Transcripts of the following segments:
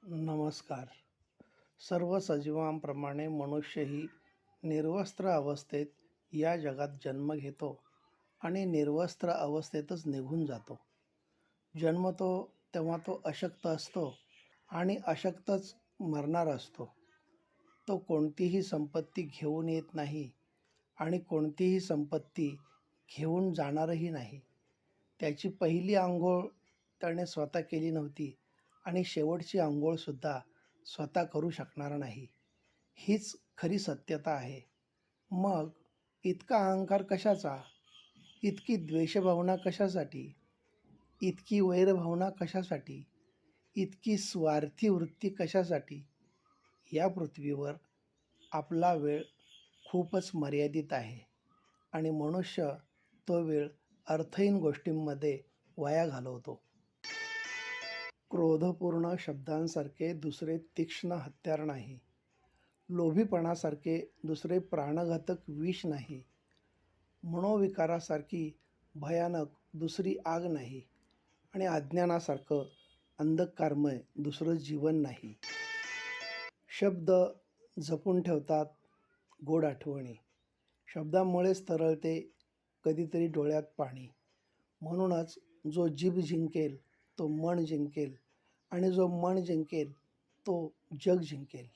नमस्कार. सर्व सजीवांप्रमाणे मनुष्यही निर्वस्त्र अवस्थेत या जगात जन्म घेतो आणि निर्वस्त्र अवस्थेतच निघून जातो. जन्मतो तेव्हा तो अशक्त असतो आणि अशक्तच मरणार असतो. तो कोणतीही संपत्ती घेऊन येत नाही आणि कोणतीही संपत्ती घेऊन जाणारही नाही. त्याची पहिली अंघोळ त्याने स्वतः केली नव्हती आणि शेवटची अंघोळसुद्धा स्वतः करू शकणार नाही. हीच खरी सत्यता आहे. मग इतका अहंकार कशाचा? इतकी द्वेषभावना कशासाठी? इतकी वैरभावना कशासाठी? इतकी स्वार्थी वृत्ती कशासाठी? या पृथ्वीवर आपला वेळ खूपच मर्यादित आहे आणि मनुष्य तो वेळ अर्थहीन गोष्टींमध्ये वाया घालवतो. क्रोधपूर्ण शब्दांसारखे दुसरे तीक्ष्ण हत्यार नाही. लोभीपणासारखे दुसरे प्राणघातक विष नाही. मनोविकारासारखी भयानक दुसरी आग नाही आणि अज्ञानासारखं अंधकारमय दुसरं जीवन नाही. शब्द जपून ठेवतात गोड आठवणी. शब्दामुळेच तरळते कधीतरी डोळ्यात पाणी. म्हणूनच जो जीभ जिंकेल तो मन जिंकेल आणि जो मन जिंकेल तो जग जिंकेल.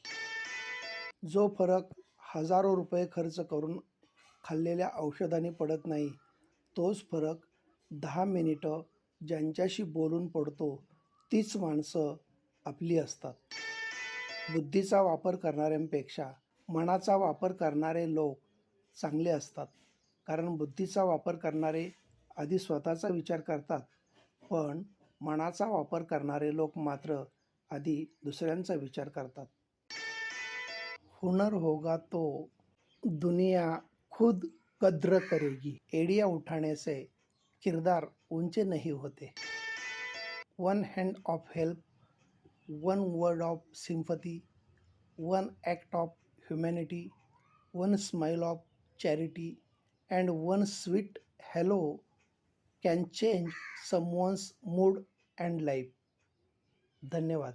जो फरक हजारो रुपये खर्च करून खाल्लेल्या औषधाने पडत नाही, तोच फरक 10 मिनिटं ज्यांच्याशी बोलून पडतो, तीच माणसं आपली असतात. बुद्धीचा वापर करणाऱ्यांपेक्षा मनाचा वापर करणारे लोक चांगले असतात. कारण बुद्धीचा वापर करणारे आधी स्वतःचा विचार करतात, पण मनाचा वापर करणारे लोक मात्र आधी दुसऱ्यांचा विचार करतात. हुनर होगा तो दुनिया खुद कद्र करेगी. एडिया उठाने से किरदार ऊंचे नहीं होते. One hand of help, one word of sympathy, one act of humanity, one smile of charity and one sweet hello can change someone's mood and life. धन्यवाद.